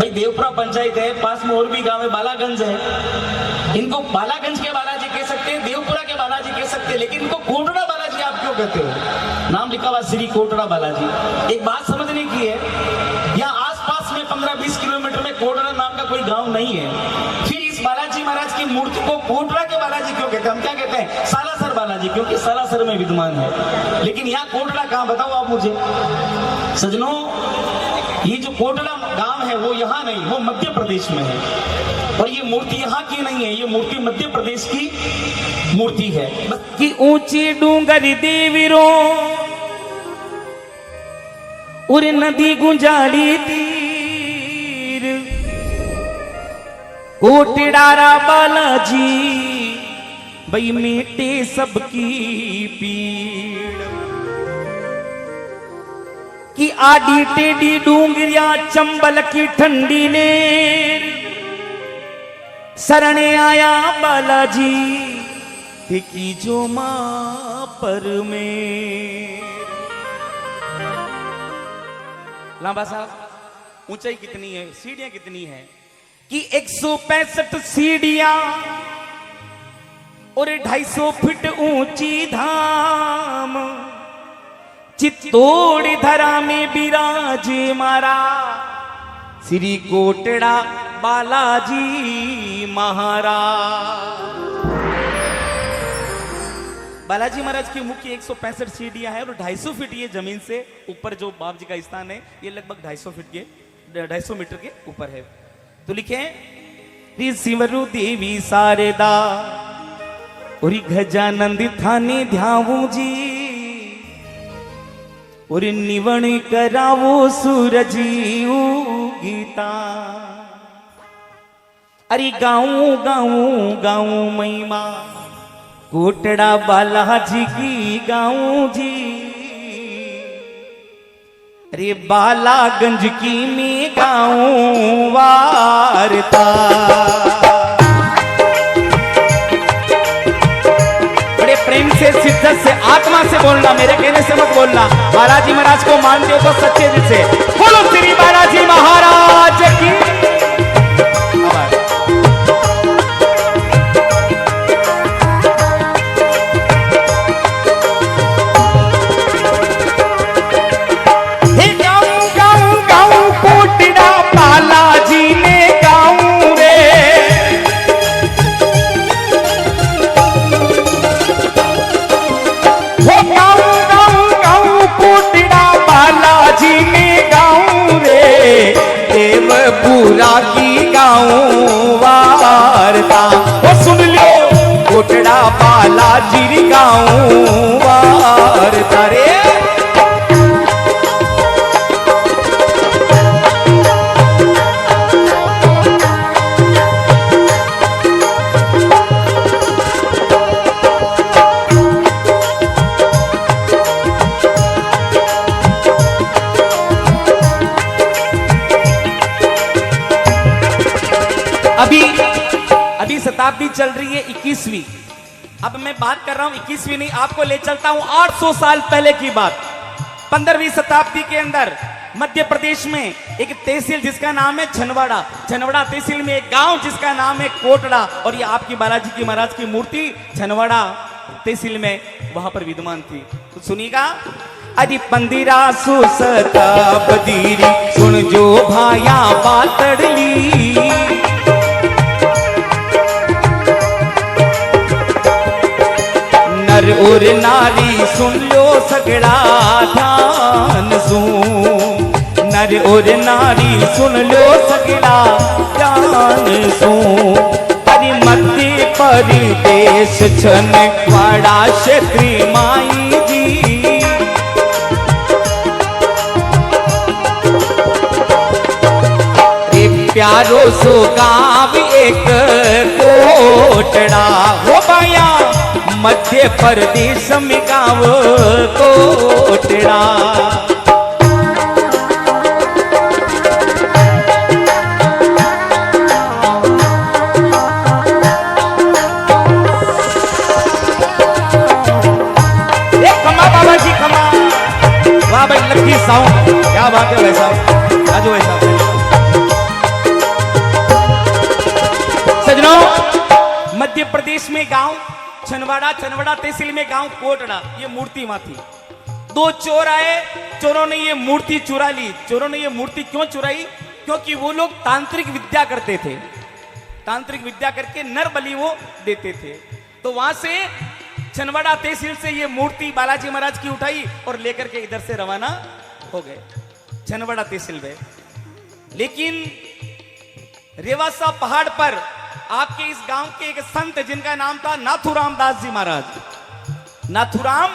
भाई देवपुरा पंचायत है, पास में और भी गांव है, बालागंज है। इनको बालागंज के बालाजी कह सकते हैं, देवपुरा के बालाजी कह सकते हैं, लेकिन इनको कोटड़ा बालाजी आप क्यों कहते हो? नाम लिखा हुआ श्री कोटड़ा बालाजी। एक बात समझने की है, यहाँ आसपास में 15-20 किलोमीटर में कोटड़ा नाम का कोई गांव नहीं है। फिर इस बालाजी महाराज की मूर्ति को कोटड़ा के बालाजी क्यों कहते हैं? हम क्या कहते हैं? सालासर बालाजी, क्योंकि सालासर में विद्यमान है। लेकिन यहाँ कोटड़ा कहाँ, बताओ आप मुझे सज्जनों। ये जो कोटड़ा गांव है वो यहाँ नहीं, वो मध्य प्रदेश में है। और ये मूर्ति यहाँ की नहीं है, ये मूर्ति मध्य प्रदेश की मूर्ति है। कि ऊंची डूंगर देवीरो और नदी गुंजाली तीर, कोटड़ा बालाजी भाई मेटे सबकी पीड़। कि आडी टेढ़ी डूंगरिया चंबल की ठंडी नेर, सरणे आया बालाजी की जो मां पर में। लांबा साहब, ऊंचाई कितनी है, सीढ़ियां कितनी है? कि 165 सीढ़ियां और 250 फीट ऊंची धाम, चित्तौड़ धरा में विराज मारा श्री कोटड़ा बालाजी महाराज। बालाजी महाराज की मुख्य 165 सीढ़ियां है और 250 फीट ये जमीन से ऊपर जो बाप जी का स्थान है, ये लगभग 250 फीट के 250 मीटर के ऊपर है। तो लिखे शिवरु देवी शारदा और गजानंद थाने ध्याऊ जी, और निवण करावो सूरज गीता। अरे गाऊं गाऊं गाऊं महिमा कोटड़ा बालाजी की गाऊं जी। अरे बालागंज की मैं गाऊं वार्ता। बड़े प्रेम से, शिद्दत से, आत्मा से बोलना, मेरे कहने से मत बोलना। बालाजी महाराज को मानते हो तो सच्चे दिल से बोलो श्री बालाजी महाराज की। पूरा की गाऊं वार्ता, वो सुन लो कोटड़ा बालाजी गाऊं वार्ता रे। अभी शताब्दी चल रही है 21वीं। अब मैं बात कर रहा हूं 21वीं नहीं, आपको ले चलता हूं 800 साल पहले की बात। 15वीं शताब्दी के अंदर मध्य प्रदेश में एक तहसील जिसका नाम है छनवाड़ा, छनवाड़ा तहसील में एक गांव जिसका नाम है कोटड़ा, और ये आपकी बालाजी की महाराज की मूर्ति छनवाड़ा तहसील में वहां पर विद्यमान थी। तो सुनिएगा। अरे 1500 शताब्दी सुन जो भाया बातड़ली, नर और नारी सुन लो सगड़ा ध्यान सू, नर और नारी सुन लो सगड़ा ध्यान सू। अरे मध्य प्रदेश छनवाड़ा क्षेत्री माई जी, एक प्यारो सो गाँव एक कोटड़ा हो पाया, मध्य प्रदेश में गाँव कोटड़ा। खमा बाबा जी खमा, वाह भाई लकी साउंड, क्या बात है भाई साहब, राजू भाई साहब। में गांव छनवाड़ा, छनवाड़ा तहसील में गांव कोटड़ा, ये मूर्ति वहां थी। दो चोर आए, चोरों ने ये मूर्ति चुरा ली। चोरों ने ये मूर्ति क्यों चुराई? क्योंकि वो लोग तांत्रिक विद्या करते थे, तांत्रिक विद्या करके नर बलि वो देते थे। तो वहां से छनवाड़ा तहसील से ये मूर्ति बालाजी महाराज की उठाई और लेकर के इधर से रवाना हो गए छनवाड़ा तहसील में। लेकिन रेवासा पहाड़ पर आपके इस गांव के एक संत जिनका नाम था नाथुराम दास जी महाराज, नाथुराम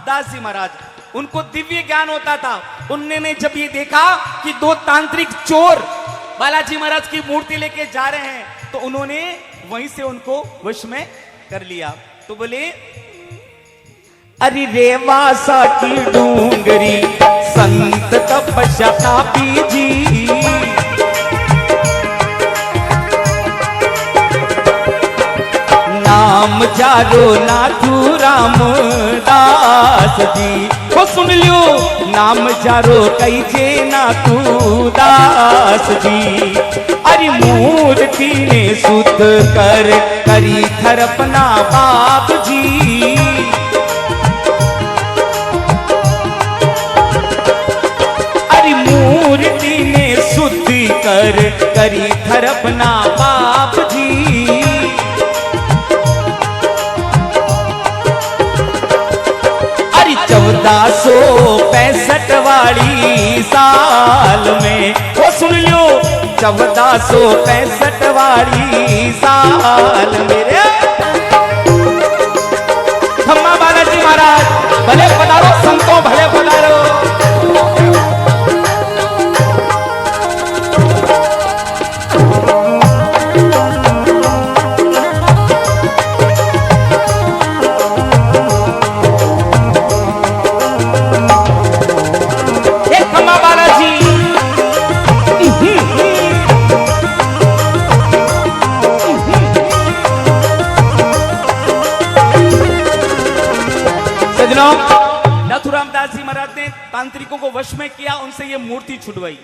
दास जी महाराज, उनको दिव्य ज्ञान होता था। उन्होंने जब ये देखा कि दो तांत्रिक चोर बालाजी महाराज की मूर्ति लेके जा रहे हैं, तो उन्होंने वहीं से उनको वश में कर लिया। तो बोले, अरे रेवासा की डूंगरी संत तपस्या तापी जी, नाम जारो नाथुराम दास जी। वो सुन लियो, नाम जारो कई जे नाथु दास जी। अरे मूर्ति ने सुत कर करी थरपना बाप जी। अरे मूर्ति ने शुद्धि कर करी थरपना बाप जी। अरे 1465 वाली साल में, वो सुन लो, 1465 वाली साल मेरे खम्मा बालाजी महाराज भले पधारो, संतों भले पधारो। नाथुराम दास जी महाराज ने तांत्रिकों को वश में किया, उनसे ये मूर्ति छुड़वाई।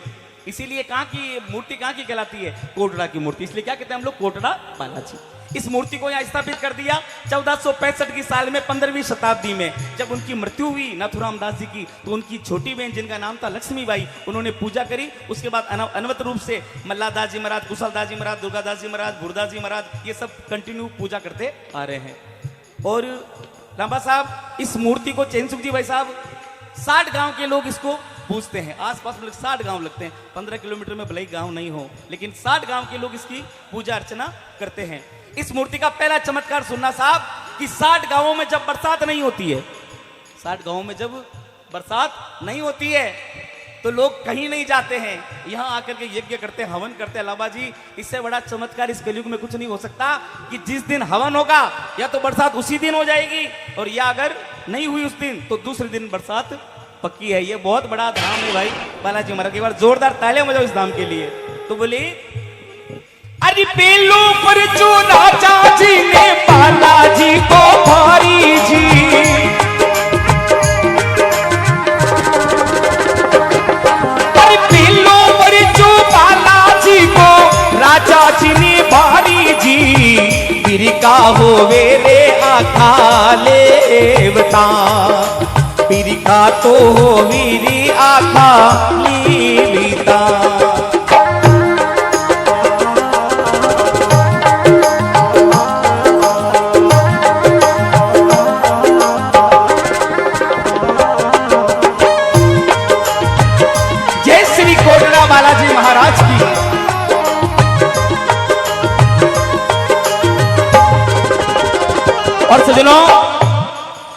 इसीलिए कहा कि मूर्ति कहाँ की कहलाती है? कोटड़ा की मूर्ति। इसलिए क्या कहते हैं हम लोग? कोटड़ा बालाजी। इस मूर्ति को यहाँ स्थापित कर दिया 1465 की साल में, 15वीं शताब्दी में जब उनकी मृत्यु हुई नाथुराम दास जी की, तो उनकी छोटी बहन जिनका नाम था लक्ष्मीबाई, उन्होंने पूजा करी। उसके बाद अनवत रूप से मल्ला दास जी महाराज, कुशल दास जी महाराज, दुर्गा दास जी महाराज, बुरदास जी महाराज, ये सब कंटिन्यू पूजा करते आ रहे हैं। और लांबा साहब, इस मूर्ति को चैनसुख जी भाई साहब 60 गांव के लोग इसको पूजते हैं। आसपास में 60 गांव लगते हैं, 15 किलोमीटर में भले ही गांव नहीं हो, लेकिन 60 गांव के लोग इसकी पूजा अर्चना करते हैं। इस मूर्ति का पहला चमत्कार सुनना साहब, कि 60 गांवों में जब बरसात नहीं होती है, 60 गांवों में जब बरसात नहीं होती है, तो लोग कहीं नहीं जाते हैं, यहाँ आकर के यज्ञ करते, हवन करते। लाबा जी, इससे बड़ा चमत्कार इस कलयुग में कुछ नहीं हो सकता कि जिस दिन हवन होगा या तो बरसात उसी दिन हो जाएगी, और या अगर नहीं हुई उस दिन तो दूसरे दिन बरसात पक्की है। ये बहुत बड़ा धाम है भाई बालाजी महाराज। एक बार जोरदार तालियां बजाओ इस धाम के लिए। तो बोले, अरे पेलो पर जो राजा जी ने बालाजी को भारी जी, राजा जी ने भारी जी, पिरिका हो रे आखा लेवता, पिरिका तो हो मेरी आखा लीता। जय श्री कोटड़ा बालाजी महाराज की। और सजनों,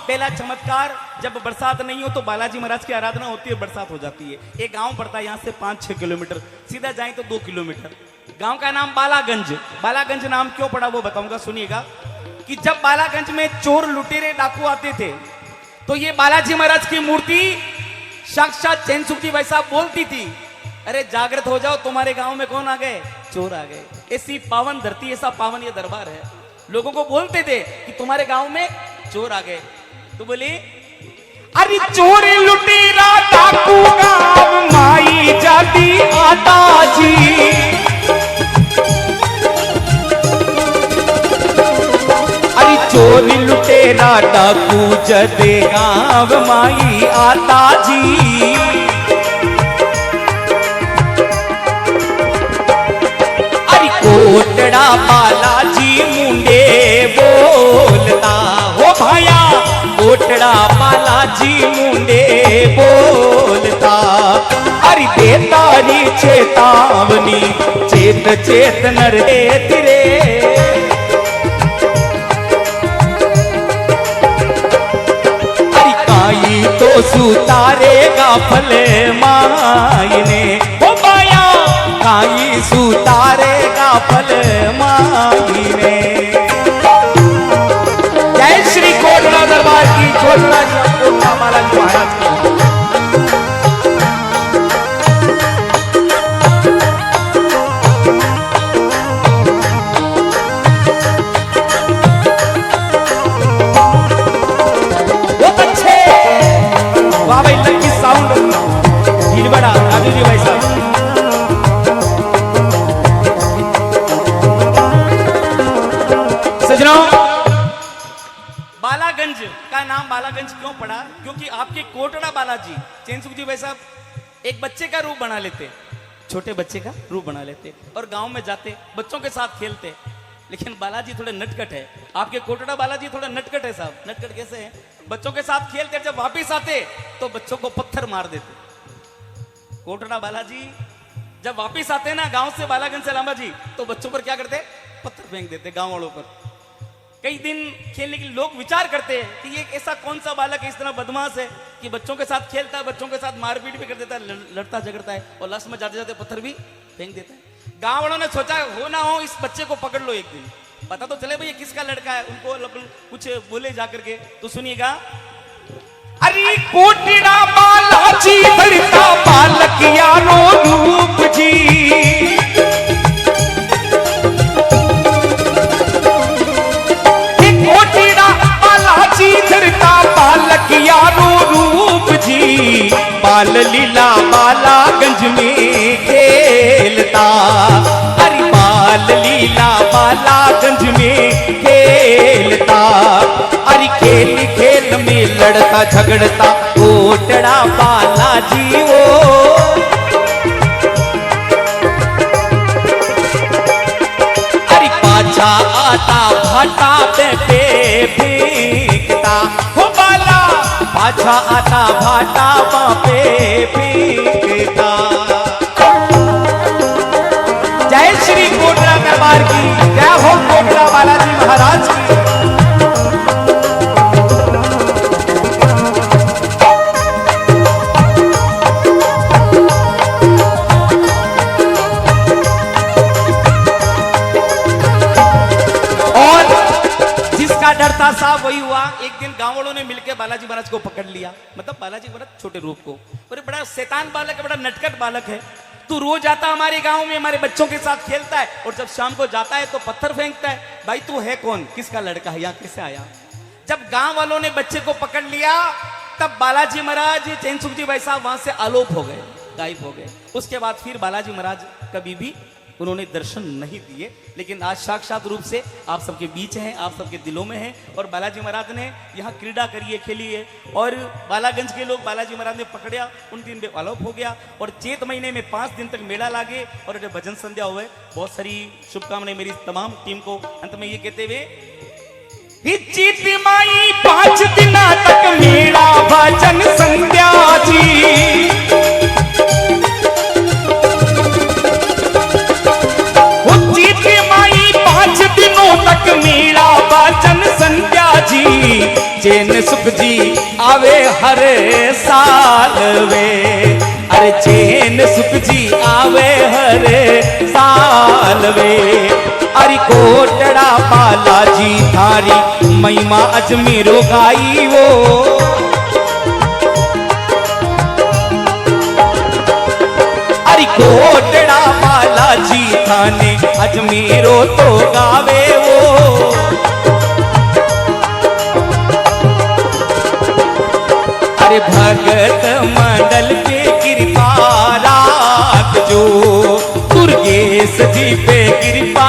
पहला चमत्कार, जब बरसात नहीं हो तो बालाजी महाराज की आराधना होती है, बरसात हो जाती है। एक गांव पड़ता है यहाँ से 5-6 किलोमीटर, सीधा जाएं तो 2 किलोमीटर। गांव का नाम बालागंज। बालागंज नाम क्यों पड़ा वो बताऊंगा, सुनिएगा। कि जब बालागंज में चोर लुटेरे डाकू आते थे, तो ये बालाजी महाराज की मूर्ति साक्षात चैनसुख जी भाई साहब बोलती थी, अरे जागृत हो जाओ, तुम्हारे गांव में कौन आ गए? चोर आ गए। ऐसी पावन धरती, ऐसा पावन ये दरबार है। लोगों को बोलते थे कि तुम्हारे गांव में चोर आ गए। तो बोले, अरे चोर लुटेरा डाकू गांव माई जाती आता जी, अरे डाकू जदे गाँव माई आता जी। अरे कोटड़ा बालाजी मुंडे बोलता हो भाया, कोटड़ा बालाजी मुंडे बोलता। अरे देतारी चेतावनी चेत चेत नर तिरे। अरे काई तो सुतारेगा फल मायने हो माया, काई सुतारेगा फल मायने। जय श्री कोटड़ा दरबार की, कोटड़ा कोटड़ा बालाजी महाराज की। राजू जी भाई साहब, सजनों, बालागंज का नाम बालागंज क्यों पड़ा? क्योंकि आपके कोटड़ा बालाजी चैनसुख जी भाई साहब एक बच्चे का रूप बना लेते, छोटे बच्चे का रूप बना लेते और गांव में जाते, बच्चों के साथ खेलते। लेकिन बालाजी थोड़े नटखट है, आपके कोटड़ा बालाजी थोड़ा नटखट है साहब। नटखट कैसे है? बच्चों के साथ खेलते, जब वापिस आते तो बच्चों को पत्थर मार देते। कोटड़ा बालाजी जब वापिस आते ना गांव से, बालागंज से लांबा जी, तो बच्चों पर क्या करते? पत्थर फेंक देते गांव वालों पर। कई दिन खेलने के लिए लोग विचार करते हैं कि ये ऐसा कौन सा बालक है, इस तरह बदमाश है कि बच्चों के साथ खेलता है, बच्चों के साथ मारपीट भी कर देता है, लड़ता झगड़ता है और लास्ट में जाते जाते पत्थर भी फेंक देता है। गांव वालों ने सोचा हो ना हो इस बच्चे को पकड़ लो एक दिन, पता तो चले भाई ये किसका लड़का है। उनको कुछ बोले जाकर के, तो सुनिएगा। अरे कोटड़ा बालाजी धरता बालक यारो रूप जी। कोटड़ा बालाजी धरता बालक यारो रूप जी। बाल लीला बालागंज में खेलता। अरे बाल लीला बालागंज में खेलता। अरे खेल खेल में लड़ता झगड़ता कोटड़ा बालाजी वो। अरे पाछा आता भाटा पे फेंकता हो बाला, पाछा आता भाटा पे फेंकता। जय श्री कोटड़ा दरबार की, जय हो कोटड़ा बालाजी महाराज की। डरता साहब वही हुआ, एक दिन गांव वालों ने मिलकर बालाजी महाराज को पकड़ लिया। मतलब बालाजी महाराज छोटे रूप को, और बड़ा शैतान बालक है, बड़ा नटखट बालक है। तू रोज आता हमारे गांव में, हमारे बच्चों के साथ खेलता है और जब शाम को जाता है तो पत्थर फेंकता है। भाई तू है कौन, किसका लड़का है, यहाँ कैसे आया? जब गांव वालों ने बच्चे को पकड़ लिया तब बालाजी महाराज चैनसुख जी भाई साहब वहां से आलोप हो गए, गायब हो गए। उसके बाद फिर बालाजी महाराज कभी भी उन्होंने दर्शन नहीं दिए। लेकिन आज साक्षात रूप से आप सबके बीच हैं, आप सबके दिलों में हैं। और बालाजी महाराज ने यहाँ क्रीड़ा करी है, खेली है। और बालागंज के लोग बालाजी महाराज ने पकड़िया, उन दिन आलोप हो गया। और चैत महीने में 5 दिन तक मेला लागे और भजन संध्या हुए। बहुत सारी शुभकामनाएं मेरी तमाम टीम को। अंत में ये कहते हुए, चैत माई 5 दिन तक मेला भजन संध्या जी। तक मेरा भजन संध्या जी। चैन सुख जी आवे हर साल वे। अरे चैन सुख जी आवे हर साल वे। अरे कोटड़ा बालाजी थारी महिमा अजमेरो गाई वो। अरे कोटड़ा बालाजी थाने अजमेरो तो गावे वो। अरे भगत मंडल पे कृपा राख जो, दुर्गेश जी पे कृपा